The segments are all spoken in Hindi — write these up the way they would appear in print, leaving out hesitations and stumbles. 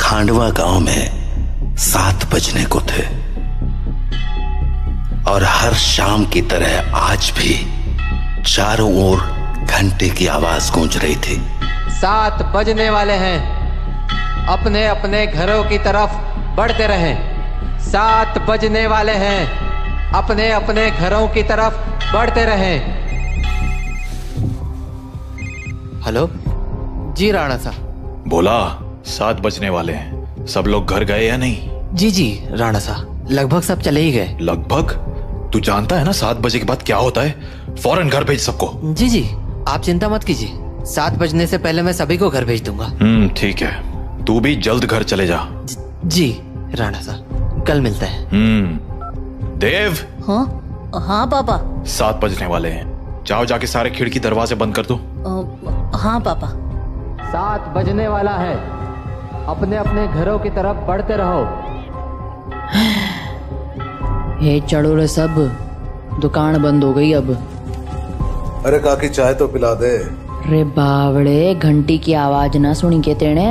खांडवा गांव में 7 बजने को थे और हर शाम की तरह आज भी चारों ओर घंटे की आवाज गूंज रही थी। 7 बजने वाले हैं, अपने अपने घरों की तरफ बढ़ते रहें। 7 बजने वाले हैं, अपने अपने घरों की तरफ बढ़ते रहें। हेलो जी राणा साहब। बोला 7 बजने वाले हैं, सब लोग घर गए या नहीं? जी जी राणा साहब, लगभग सब चले ही गए। लगभग? तू जानता है ना 7 बजे के बाद क्या होता है? फौरन घर भेज सबको। जी जी आप चिंता मत कीजिए, 7 बजने से पहले मैं सभी को घर भेज दूंगा। ठीक है, तू भी जल्द घर चले जा। जी राणा साहब, कल मिलते हैं। देव। हाँ पापा। 7 बजने वाले हैं, जाओ जाके सारे खिड़की दरवाजे बंद कर दो। हाँ पापा। 7 बजने वाला है, अपने अपने घरों की तरफ बढ़ते रहो। ये चढ़ो रे सब, दुकान बंद हो गई अब। अरे काकी चाय तो पिला दे। रे बावड़े, घंटी की आवाज ना सुनी के तेने?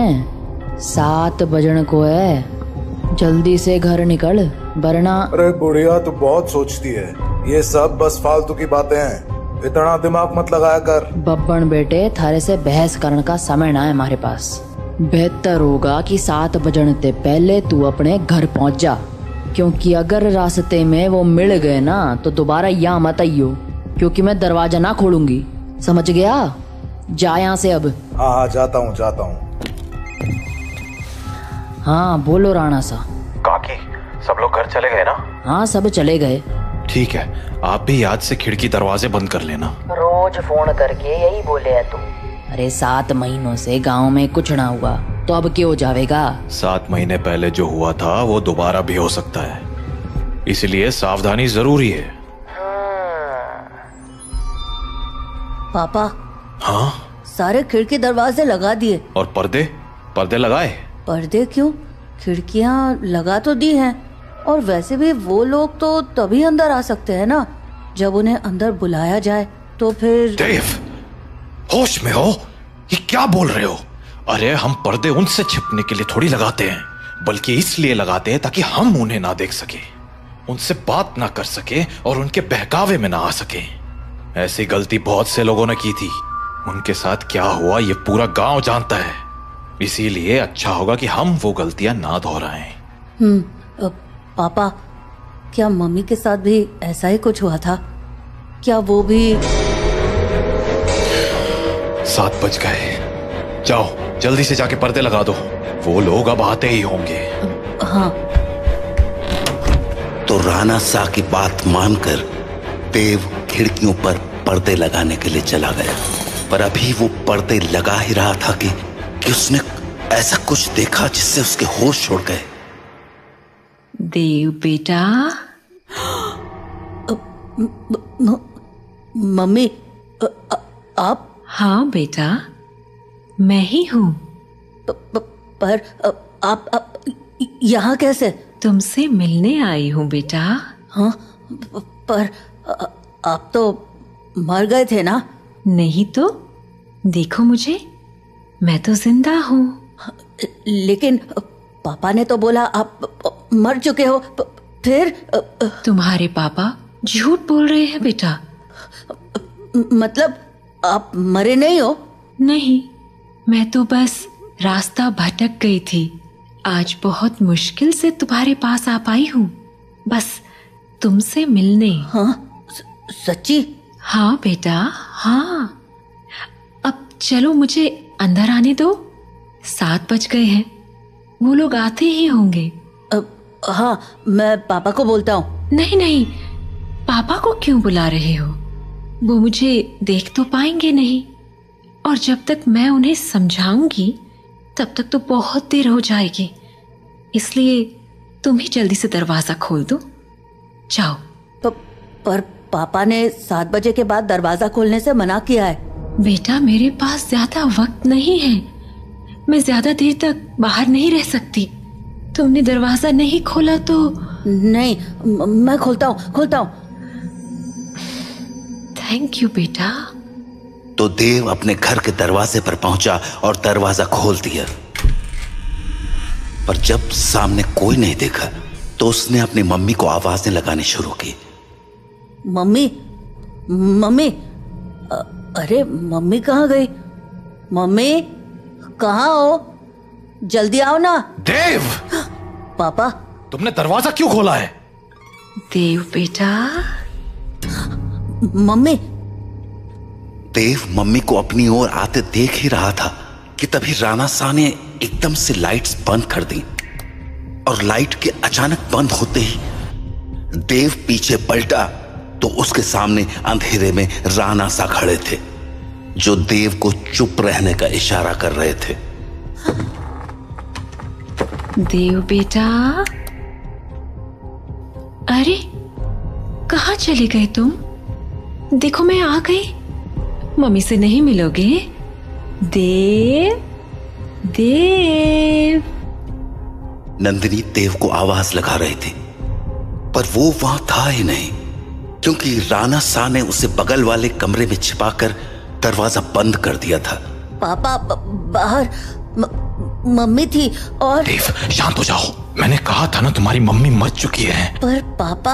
7 बजन को है, जल्दी से घर निकल वरना। अरे बुढ़िया तू बहुत सोचती है, ये सब बस फालतू की बातें हैं, इतना दिमाग मत लगाया कर। बब्बन बेटे, थारे से बहस करने का समय ना है हमारे पास। बेहतर होगा कि 7 बजने से पहले तू अपने घर पहुंच जा, क्योंकि अगर रास्ते में वो मिल गए ना तो दोबारा यहाँ मत आइयो, क्योंकि मैं दरवाजा ना खोलूंगी, समझ गया? जा यहाँ से अब। हाँ जाता हूँ जाता हूँ। हाँ बोलो राणा सा। काकी सब लोग घर चले गए ना? हाँ सब चले गए। ठीक है, आप भी याद से खिड़की दरवाजे बंद कर लेना। रोज फोन करके यही बोले है तू। अरे 7 महीनों से गांव में कुछ ना हुआ तो अब क्यों जावेगा? 7 महीने पहले जो हुआ था वो दोबारा भी हो सकता है, इसलिए सावधानी जरूरी है। पापा। हाँ? सारे खिड़की दरवाजे लगा दिए। और पर्दे लगाए? पर्दे क्यों, खिड़कियां लगा तो दी हैं, और वैसे भी वो लोग तो तभी अंदर आ सकते हैं ना जब उन्हें अंदर बुलाया जाए, तो फिर। देव, होश में हो? ये क्या बोल रहे हो? अरे हम पर्दे उनसे छिपने के लिए थोड़ी लगाते हैं, बल्कि इसलिए लगाते हैं ताकि हम उन्हें ना देख सके, उनसे बात ना कर सके और उनके बहकावे में ना आ सके। ऐसी गलती बहुत से लोगों ने की थी, उनके साथ क्या हुआ ये पूरा गांव जानता है, इसीलिए अच्छा होगा कि हम वो गलतियां ना दोहराएं। पापा, क्या मम्मी के साथ भी ऐसा ही कुछ हुआ था? क्या वो भी? 7 बज गए, जाओ जल्दी से जाके पर्दे लगा दो, वो लोग अब आते ही होंगे। हाँ। तो राणा सा की बात मानकर देव खिड़कियों पर पर्दे लगाने के लिए चला गया, पर अभी वो पर्दे लगा ही रहा था कि उसने ऐसा कुछ देखा जिससे उसके होश उड़ गए। देव बेटा। मम्मी, आप? हाँ बेटा, मैं ही हूँ। पर आप यहाँ कैसे? तुमसे मिलने आई हूँ बेटा। हाँ, पर आप तो मर गए थे ना? नहीं तो, देखो मुझे, मैं तो जिंदा हूँ। लेकिन पापा ने तो बोला आप मर चुके हो। फिर? तुम्हारे पापा झूठ बोल रहे हैं बेटा। मतलब आप मरे नहीं हो? नहीं, मैं तो बस रास्ता भटक गई थी, आज बहुत मुश्किल से तुम्हारे पास आ पाई हूँ, बस तुमसे मिलने। हाँ? सच्ची? हाँ बेटा, हाँ। अब चलो मुझे अंदर आने दो, 7 बज गए हैं, वो लोग आते ही होंगे। हाँ, मैं पापा को बोलता हूँ। नहीं नहीं, पापा को क्यों बुला रहे हो? वो मुझे देख तो पाएंगे नहीं, और जब तक मैं उन्हें समझाऊंगी तब तक तो बहुत देर हो जाएगी, इसलिए तुम ही जल्दी से दरवाजा खोल दो, जाओ। पर पापा ने 7 बजे के बाद दरवाजा खोलने से मना किया है। बेटा मेरे पास ज्यादा वक्त नहीं है, मैं ज्यादा देर तक बाहर नहीं रह सकती। तुमने दरवाजा नहीं खोला तो? नहीं, मैं खोलता हूँ। थैंक यू बेटा। तो देव अपने घर के दरवाजे पर पहुंचा और दरवाजा खोल दिया। पर जब सामने कोई नहीं देखा तो उसने अपनी मम्मी को आवाजें लगानी शुरू की। मम्मी, मम्मी, अरे मम्मी कहाँ गई? मम्मी कहाँ हो? जल्दी आओ ना। देव! पापा, तुमने दरवाजा क्यों खोला है? देव बेटा। मम्मी। देव मम्मी को अपनी ओर आते देख ही रहा था कि तभी राणा शाह ने एकदम से लाइट्स बंद कर दी और लाइट के अचानक बंद होते ही देव पीछे पलटा तो उसके सामने अंधेरे में राणा शाह खड़े थे, जो देव को चुप रहने का इशारा कर रहे थे। देव बेटा, अरे कहाँ चले गए तुम? देखो मैं आ गई। मम्मी से नहीं मिलोगे? देव, देव। नंदिनी देव को आवाज लगा रही थी पर वो वहां था ही नहीं, क्योंकि राणा शाह ने उसे बगल वाले कमरे में छिपाकर दरवाजा बंद कर दिया था। पापा बाहर मम्मी थी और देव शांत हो जाओ, मैंने कहा था ना तुम्हारी मम्मी मर चुकी है। पर पापा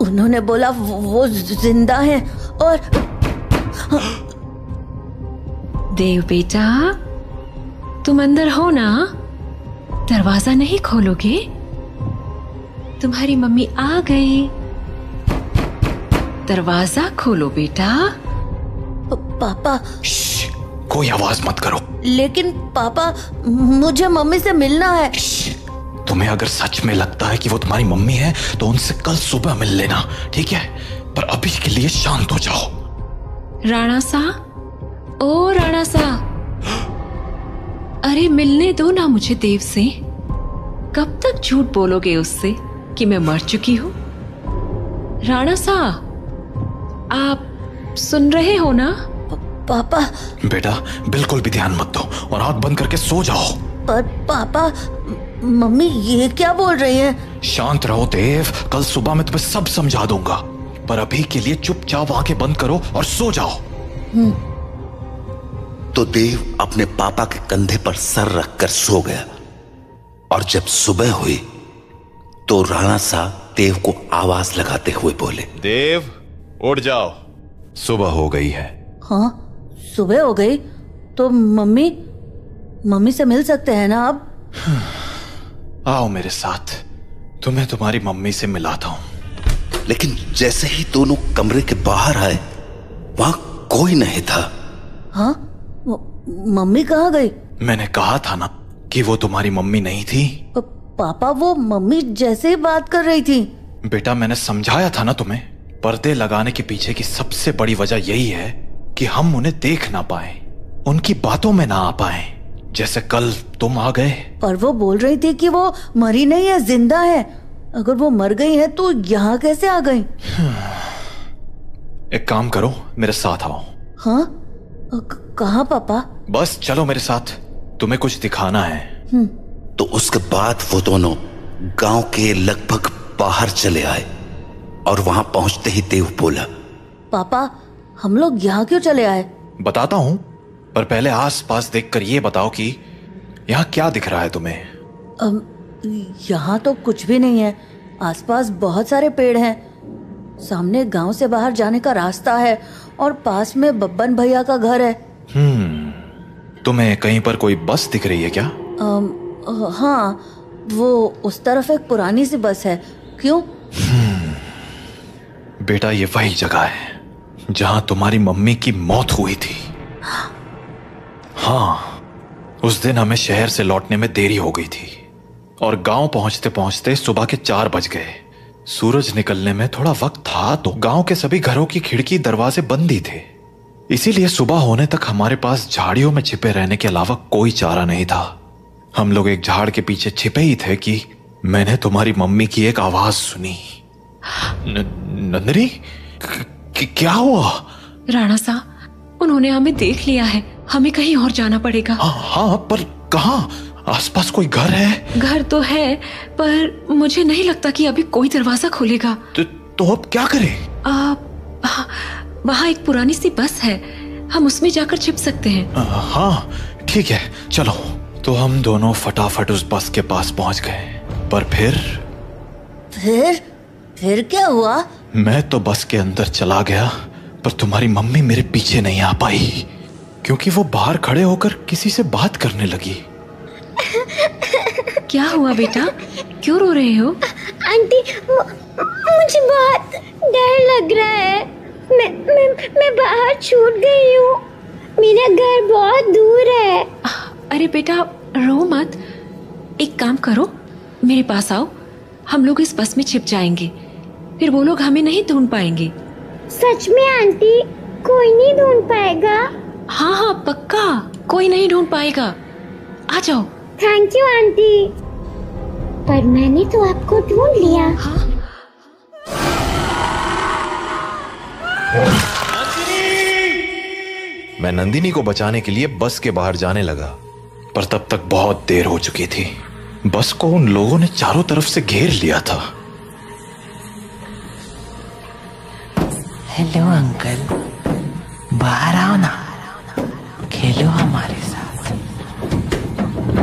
उन्होंने बोला वो जिंदा है और देव बेटा, तुम अंदर हो ना? दरवाजा नहीं खोलोगे? तुम्हारी मम्मी आ गई। दरवाजा खोलो बेटा। पापा। कोई आवाज मत करो। लेकिन पापा, मुझे मम्मी से मिलना है। तुम्हें अगर सच में लगता है कि वो तुम्हारी मम्मी है तो उनसे कल सुबह मिल लेना, ठीक है? पर अभी के लिए शांत हो जाओ। राणा साह, ओ राणा साह, अरे मिलने दो ना मुझे देव से। कब तक झूठ बोलोगे उससे कि मैं मर चुकी हूं? राणा साह, आप सुन रहे हो ना? पापा। बेटा बिल्कुल भी ध्यान मत दो और आंख बंद करके सो जाओ। पर पापा, मम्मी ये क्या बोल रही हैं? शांत रहो देव, कल सुबह मैं तुम्हें सब समझा दूंगा, पर अभी के लिए चुपचाप आंखें बंद करो और सो जाओ। तो देव अपने पापा के कंधे पर सर रखकर सो गया और जब सुबह हुई तो राणा शाह देव को आवाज लगाते हुए बोले, देव उठ जाओ, सुबह हो गई है। हाँ सुबह हो गई तो मम्मी से मिल सकते हैं ना अब? आओ मेरे साथ, तुम्हें तुम्हारी मम्मी से मिलाता हूं। लेकिन जैसे ही दोनों कमरे के बाहर आए वहां कोई नहीं था। हाँ? मम्मी कहाँ गई? मैंने कहा था ना कि वो तुम्हारी मम्मी नहीं थी। पापा वो मम्मी जैसे ही बात कर रही थी। बेटा मैंने समझाया था ना तुम्हें, पर्दे लगाने के पीछे की सबसे बड़ी वजह यही है कि हम उन्हें देख ना पाए, उनकी बातों में ना आ पाए, जैसे कल तुम आ गए। पर वो बोल रही थी कि वो मरी नहीं है, जिंदा है। अगर वो मर गई है तो यहाँ कैसे आ गई? एक काम करो, मेरे साथ आओ। हाँ? कहाँ पापा? बस चलो मेरे साथ, तुम्हें कुछ दिखाना है। तो उसके बाद वो दोनों गांव के लगभग बाहर चले आए और वहां पहुंचते ही देव बोला, पापा हम लोग यहाँ क्यों चले आए? बताता हूं, पर पहले आसपास देखकर ये बताओ कि यहाँ क्या दिख रहा है तुम्हें? यहाँ तो कुछ भी नहीं है। आसपास बहुत सारे पेड़ हैं, सामने गांव से बाहर जाने का रास्ता है और पास में बब्बन भैया का घर है। तुम्हें कहीं पर कोई बस दिख रही है क्या? हाँ, वो उस तरफ एक पुरानी सी बस है। क्यों? बेटा ये वही जगह है जहां तुम्हारी मम्मी की मौत हुई थी। हाँ, उस दिन हमें शहर से लौटने में देरी हो गई थी और गांव पहुंचते पहुंचते सुबह के 4 बज गए। सूरज निकलने में थोड़ा वक्त था तो गांव के सभी घरों की खिड़की दरवाजे बंद ही थे, इसीलिए सुबह होने तक हमारे पास झाड़ियों में छिपे रहने के अलावा कोई चारा नहीं था। हम लोग एक झाड़ के पीछे छिपे ही थे कि मैंने तुम्हारी मम्मी की एक आवाज सुनी। नंदिनी, क्या हुआ? राणा साहब, उन्होंने हमें देख लिया है, हमें कहीं और जाना पड़ेगा। हाँ, पर कहाँ? आसपास कोई घर है? घर तो है, पर मुझे नहीं लगता कि अभी कोई दरवाजा खोलेगा। तो अब क्या करें? वहाँ एक पुरानी सी बस है, हम उसमें जाकर छिप सकते हैं। हाँ ठीक है, चलो तो हम दोनों फटाफट उस बस के पास पहुंच गए। पर फिर क्या हुआ? मैं तो बस के अंदर चला गया, पर तुम्हारी मम्मी मेरे पीछे नहीं आ पाई, क्योंकि वो बाहर खड़े होकर किसी से बात करने लगी। क्या हुआ बेटा, क्यों रो रहे हो? आंटी, मुझे बहुत डर लग रहा है। मैं बाहर छूट गई हूँ। मेरा घर बहुत दूर है। अरे बेटा रो मत, एक काम करो, मेरे पास आओ, हम लोग इस बस में छिप जाएंगे, फिर वो लोग हमें नहीं ढूंढ पाएंगे। सच में आंटी? कोई नहीं ढूंढ पाएगा? हाँ हाँ पक्का, कोई नहीं ढूंढ पाएगा। आ जाओ। थैंक यू आंटी, पर मैंने तो आपको ढूंढ लिया। हाँ? मैं नंदिनी को बचाने के लिए बस के बाहर जाने लगा, पर तब तक बहुत देर हो चुकी थी। बस को उन लोगों ने चारों तरफ से घेर लिया था। हेलो अंकल, बाहर आओ ना, खेलो हमारे साथ।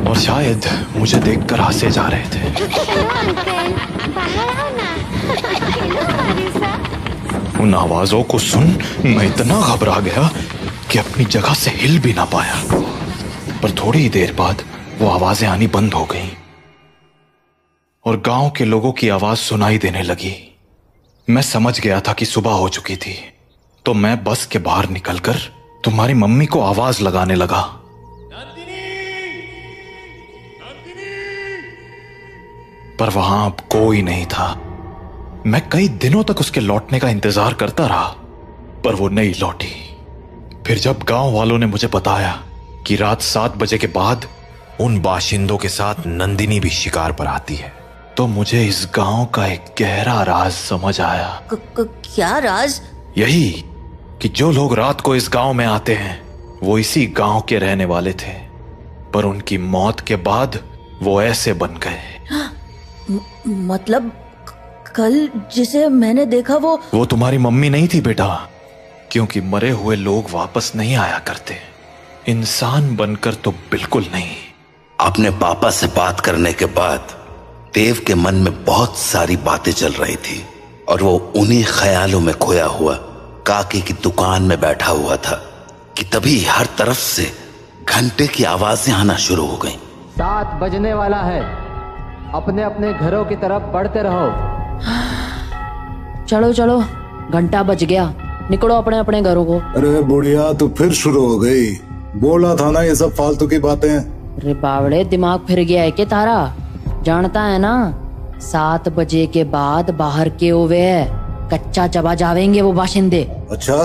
और शायद मुझे देखकर हंसे जा रहे थे। हेलो अंकल, बाहर आओ ना, खेलो हमारे साथ। उन आवाजों को सुन मैं इतना घबरा गया कि अपनी जगह से हिल भी ना पाया। पर थोड़ी ही देर बाद वो आवाजें आनी बंद हो गईं और गांव के लोगों की आवाज सुनाई देने लगी। मैं समझ गया था कि सुबह हो चुकी थी, तो मैं बस के बाहर निकलकर तुम्हारी मम्मी को आवाज लगाने लगा। पर वहां अब कोई नहीं था। मैं कई दिनों तक उसके लौटने का इंतजार करता रहा, पर वो नहीं लौटी। फिर जब गांव वालों ने मुझे बताया कि रात 7 बजे के बाद उन बाशिंदों के साथ नंदिनी भी शिकार पर आती है, तो मुझे इस गांव का एक गहरा राज समझ आया। क्या राज? यही कि जो लोग रात को इस गांव में आते हैं वो इसी गांव के रहने वाले थे, पर उनकी मौत के बाद वो ऐसे बन गए। मतलब कल जिसे मैंने देखा वो तुम्हारी मम्मी नहीं थी बेटा, क्योंकि मरे हुए लोग वापस नहीं आया करते, इंसान बनकर तो बिल्कुल नहीं। अपने पापा से बात करने के बाद देव के मन में बहुत सारी बातें चल रही थी और वो उन्हीं ख्यालों में खोया हुआ काकी की दुकान में बैठा हुआ था कि तभी हर तरफ से घंटे की आवाजें आना शुरू हो गईं। 7 बजने वाला है, अपने अपने घरों की तरफ बढ़ते रहो। चलो चलो, घंटा बज गया, निकलो अपने अपने घरों को। अरे बुढ़िया, तू फिर शुरू हो गई। बोला था ना ये सब फालतू की बातें। अरे बावड़े, दिमाग फिर गया है क्या तारा? जानता है ना 7 बजे के बाद बाहर के हुए कच्चा चबा जावेंगे वो बाशिंदे। अच्छा,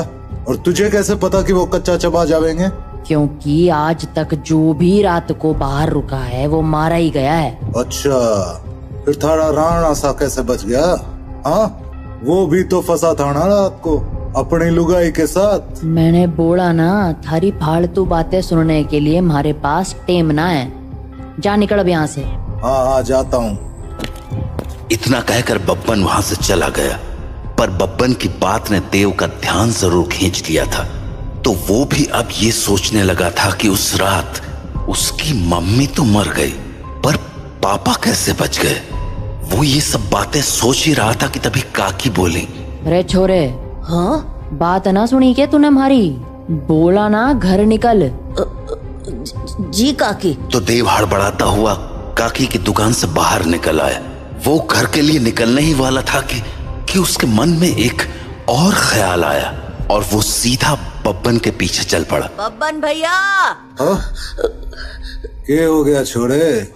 और तुझे कैसे पता कि वो कच्चा चबा जावेंगे? क्योंकि आज तक जो भी रात को बाहर रुका है वो मारा ही गया है। अच्छा, फिर थारा राणा सा कैसे बच गया? हाँ, वो भी तो फंसा था ना रात को अपनी लुगाई के साथ। मैंने बोला ना, थारी फालतू बातें सुनने के लिए हमारे पास टेम ना है। जा निकल अब यहाँ से। हाँ जाता हूँ। इतना कहकर बब्बन वहां से चला गया, पर बब्बन की बात ने देव का ध्यान जरूर खींच लिया था। तो वो भी अब ये सोचने लगा था कि उस रात उसकी मम्मी तो मर गई, पर पापा कैसे बच गए। वो ये सब बातें सोच ही रहा था कि तभी काकी बोली, अरे छोरे, हाँ बात ना सुनी क्या तूने हमारी? बोला ना घर निकल। जी काकी। तो देव हड़बड़ाता हुआ काकी की दुकान से बाहर निकल आया। वो घर के लिए निकलने ही वाला था कि उसके मन में एक और ख्याल आया और वो सीधा बब्बन के पीछे चल पड़ा। बब्बन भैया। क्या हो गया छोरे,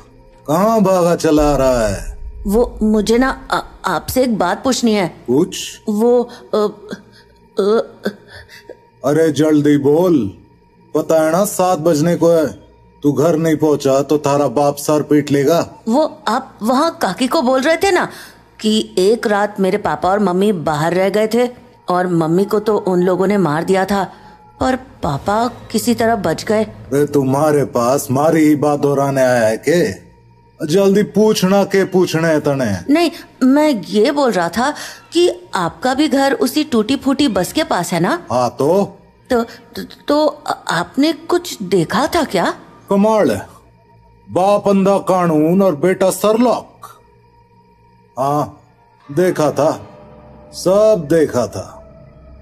कहाँ भागा चला रहा है? वो मुझे ना आपसे एक बात पूछनी है। पूछ। वो अरे जल्दी बोल, पता है ना 7 बजने को है। तू घर नहीं पहुंचा तो तारा बाप सर पीट लेगा। वो आप वहाँ काकी को बोल रहे थे ना कि एक रात मेरे पापा और मम्मी बाहर रह गए थे और मम्मी को तो उन लोगों ने मार दिया था, पर पापा किसी तरह बच गए। तुम्हारे पास मारी ही बात दोहराने आया है के? जल्दी पूछना के पूछने है तने। नहीं, मैं ये बोल रहा था कि आपका भी घर उसी टूटी फूटी बस के पास है ना? हाँ तो आपने कुछ देखा था क्या? कमाल है, बाप अंधा कानून और बेटा सरलॉक। हाँ, देखा था, सब देखा था।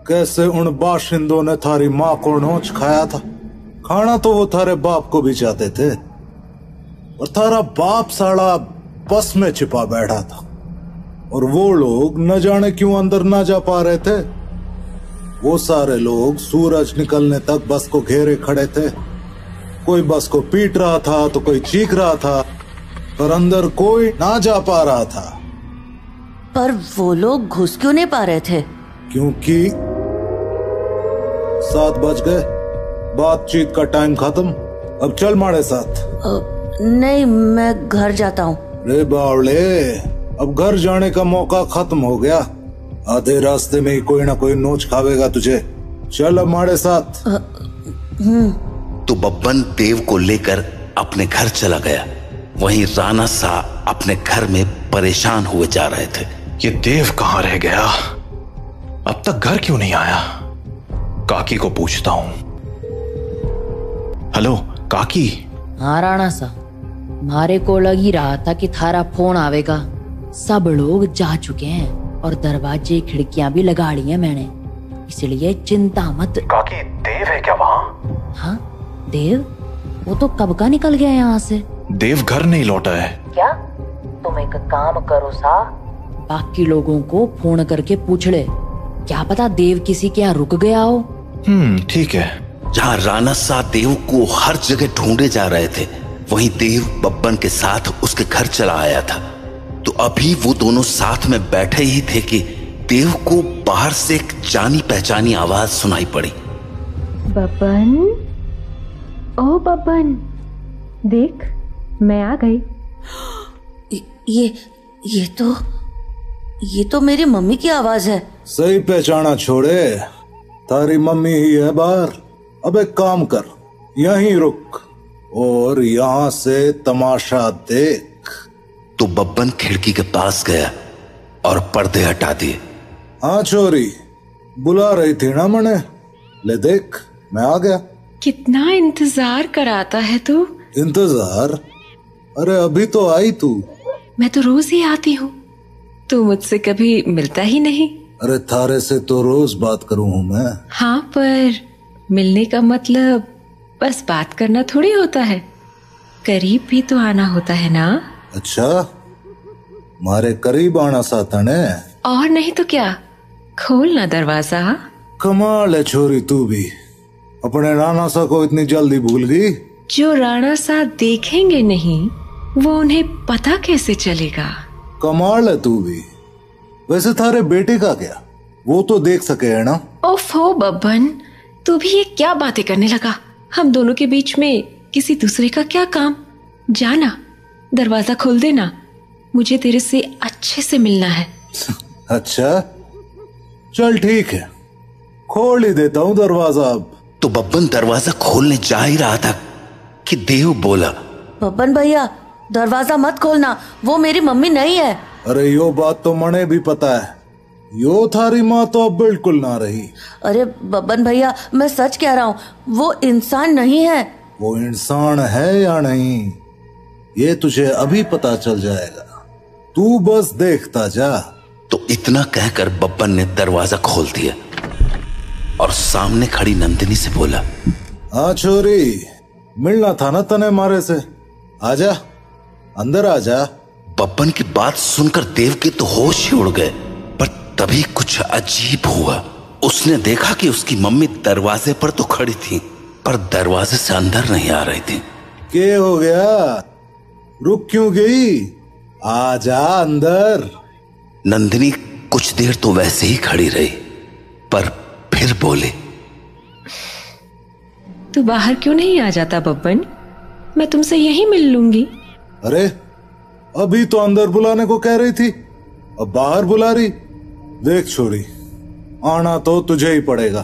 कैसे उन बाशिंदों ने थारी माँ को नोच खाया था। खाना तो वो थारे बाप को भी चाहते थे, और थारा बाप साला बस में छिपा बैठा था, और वो लोग न जाने क्यों अंदर ना जा पा रहे थे। वो सारे लोग सूरज निकलने तक बस को घेरे खड़े थे। कोई बस को पीट रहा था तो कोई चीख रहा था, पर अंदर कोई ना जा पा रहा था। पर वो लोग घुस क्यों नहीं पा रहे थे? क्योंकि 7 बज गए, बातचीत का टाइम खत्म। अब चल हमारे साथ। नहीं, मैं घर जाता हूँ। रे बावले, अब घर जाने का मौका खत्म हो गया। आधे रास्ते में ही कोई ना कोई नोच खावेगा तुझे। चल अब हमारे साथ। तो बब्बन देव को लेकर अपने घर चला गया। वहीं राणा सा अपने घर में परेशान हुए जा रहे थे। ये देव कहाँ रह गया? अब तक घर क्यों नहीं आया? काकी को पूछता हूँ। हेलो काकी। हाँ राणा सा, मारे को लग ही रहा था कि थारा फोन आवेगा। सब लोग जा चुके हैं और दरवाजे खिड़कियां भी लगा ली हैं मैंने, इसलिए चिंता मत। काकी, देव है क्या वहाँ? हाँ देव, वो तो कब का निकल गया यहाँ से। देव घर नहीं लौटा है क्या? तुम एक काम करो सा, बाकी लोगों को फोन करके पूछ ले, क्या पता देव किसी के यहाँ रुक गया हो। ठीक है। जहाँ राणा सा देव को हर जगह ढूंढे जा रहे थे, वहीं देव बब्बन के साथ उसके घर चला आया था। तो अभी वो दोनों साथ में बैठे ही थे कि देव को बाहर से एक जानी पहचानी आवाज सुनाई पड़ी। बब्बन, ओ बब्बन, देख मैं आ गई। ये तो मेरी मम्मी की आवाज है। सही पहचाना छोड़े, तारी मम्मी ही है बाहर। अब एक काम कर, यहीं रुक और यहाँ से तमाशा देख। तो बब्बन खिड़की के पास गया और पर्दे हटा दिए। हाँ छोरी, बुला रही थी ना मने, ले देख मैं आ गया। कितना इंतजार कराता है तू। इंतजार? अरे अभी तो आई तू। मैं तो रोज ही आती हूँ, तू मुझसे कभी मिलता ही नहीं। अरे थारे से तो रोज बात करूँ हूँ मैं। हाँ, पर मिलने का मतलब बस बात करना थोड़ी होता है, करीब भी तो आना होता है ना। अच्छा, मारे करीब आना साथा ने। और नहीं तो क्या, खोल ना दरवाजा। कमाल है छोरी, तू भी अपने राणा सा को इतनी जल्दी भूल गई। जो राणा सा देखेंगे नहीं, वो उन्हें पता कैसे चलेगा। कमाल है तू भी। वैसे थारे बेटे का क्या, वो तो देख सके है ना। ओफो बब्बन, तू भी ये क्या बातें करने लगा। हम दोनों के बीच में किसी दूसरे का क्या काम। जाना, दरवाजा खोल देना, मुझे तेरे से अच्छे से मिलना है। अच्छा चल ठीक है, खोल ही देता हूँ दरवाजा अब। तो बब्बन दरवाजा खोलने जा ही रहा था कि देव बोला, बब्बन भैया दरवाजा मत खोलना, वो मेरी मम्मी नहीं है। अरे यो बात तो मने भी पता है, यो थारी माँ तो अब बिल्कुल ना रही। अरे बब्बन भैया, मैं सच कह रहा हूँ, वो इंसान नहीं है। वो इंसान है या नहीं, ये तुझे अभी पता चल जाएगा, तू बस देखता जा। तो इतना कहकर बब्बन ने दरवाजा खोल दिया और सामने खड़ी नंदिनी से बोला, हाँ छोरी, मिलना था ना तने मारे से, आजा अंदर आजा। बब्बन की बात सुनकर देव के तो होश ही उड़ गए, पर तभी कुछ अजीब हुआ। उसने देखा कि उसकी मम्मी दरवाजे पर तो खड़ी थी, पर दरवाजे से अंदर नहीं आ रही थी। क्या हो गया, रुक क्यों गई, आजा अंदर। नंदिनी कुछ देर तो वैसे ही खड़ी रही, पर फिर बोले, तू बाहर क्यों नहीं आ जाता बब्बन, मैं तुमसे यहीं मिल लूंगी। अरे अभी तो अंदर बुलाने को कह रही थी, अब बाहर बुला रही। देख छोरी, आना तो तुझे ही पड़ेगा,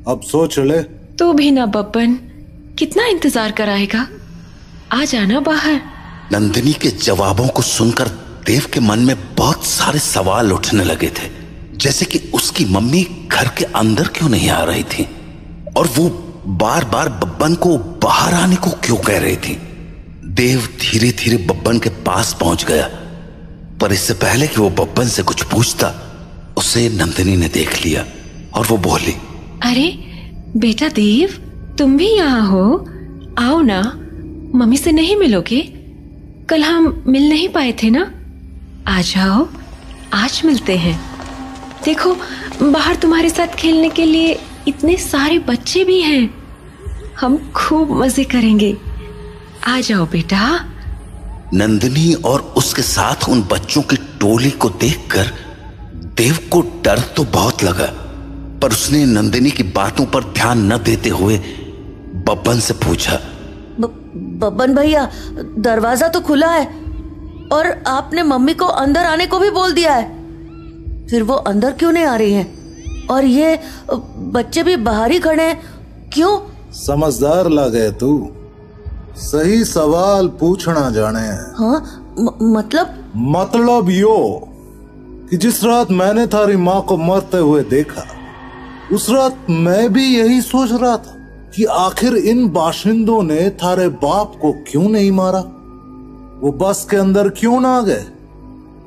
अब सोच ले। तू भी ना बब्बन, कितना इंतजार कराएगा, आ जाना बाहर। नंदिनी के जवाबों को सुनकर देव के मन में बहुत सारे सवाल उठने लगे थे, जैसे कि उसकी मम्मी घर के अंदर क्यों नहीं आ रही थी, और वो बार बार बब्बन को बाहर आने को क्यों कह रही थी। देव धीरे धीरे बब्बन के पास पहुंच गया, पर इससे पहले कि वो बब्बन से कुछ पूछता, उसे नंदिनी ने देख लिया और वो बोली, अरे बेटा देव, तुम भी यहाँ हो? आओ ना, मम्मी से नहीं मिलोगे? कल हम मिल नहीं पाए थे ना? आ जाओ, आज मिलते हैं। देखो, बाहर तुम्हारे साथ खेलने के लिए इतने सारे बच्चे भी हैं। हम खूब मजे करेंगे। आ जाओ बेटा। नंदिनी और उसके साथ उन बच्चों की टोली को देखकर देव को डर तो बहुत लगा, पर उसने नंदिनी की बातों पर ध्यान न देते हुए बब्बन से पूछा, बब्बन भैया, दरवाजा तो खुला है और आपने मम्मी को अंदर आने को भी बोल दिया है, फिर वो अंदर क्यों नहीं आ रही हैं? और ये बच्चे भी बाहर ही खड़े हैं, क्यों? समझदार लगे तू, सही सवाल पूछना जाने। हाँ, मतलब यो कि जिस रात मैंने थारी माँ को मरते हुए देखा, उस रात मैं भी यही सोच रहा था कि आखिर इन बाशिंदों ने थारे बाप को क्यों नहीं मारा, वो बस के अंदर क्यों ना गए।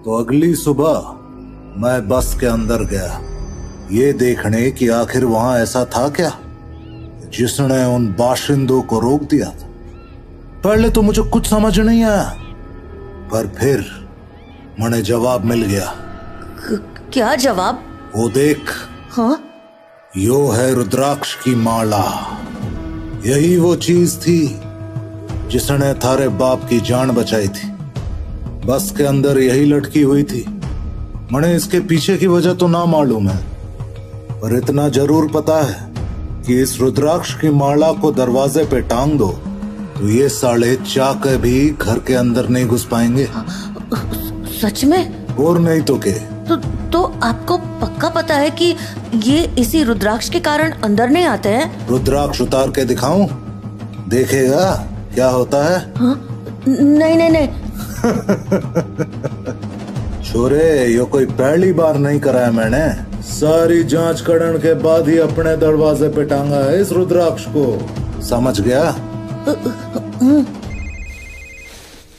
तो अगली सुबह मैं बस के अंदर गया, ये देखने कि आखिर वहां ऐसा था क्या जिसने उन बाशिंदों को रोक दिया था। पहले तो मुझे कुछ समझ नहीं आया, पर फिर मुझे जवाब मिल गया। क्या जवाब? वो देख। हाँ? यो है रुद्राक्ष की माला। यही वो चीज थी जिसने थारे बाप की जान बचाई थी। बस के अंदर यही लटकी हुई थी। मुझे इसके पीछे की वजह तो ना मालूम है, पर इतना जरूर पता है कि इस रुद्राक्ष की माला को दरवाजे पे टांग दो तो ये साले चाके भी घर के अंदर नहीं घुस पाएंगे। सच में? और नहीं तो के। तो आपको पक्का पता है कि ये इसी रुद्राक्ष के कारण अंदर नहीं आते हैं? रुद्राक्ष उतार के दिखाऊं? देखेगा क्या होता है? हाँ? नहीं। छोरे, ये कोई पहली बार नहीं कराया मैंने। सारी जांच करने के बाद ही अपने दरवाजे पे टांगा है इस रुद्राक्ष को, समझ गया?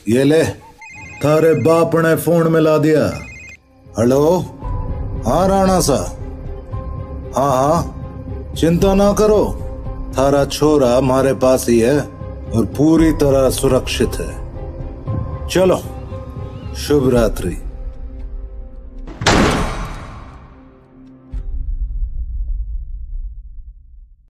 ये ले, थारे बाप ने फोन मिला दिया। हेलो? हाँ राणा सा। हाँ, चिंता ना करो, थारा छोरा हमारे पास ही है और पूरी तरह सुरक्षित है। चलो, शुभ रात्रि।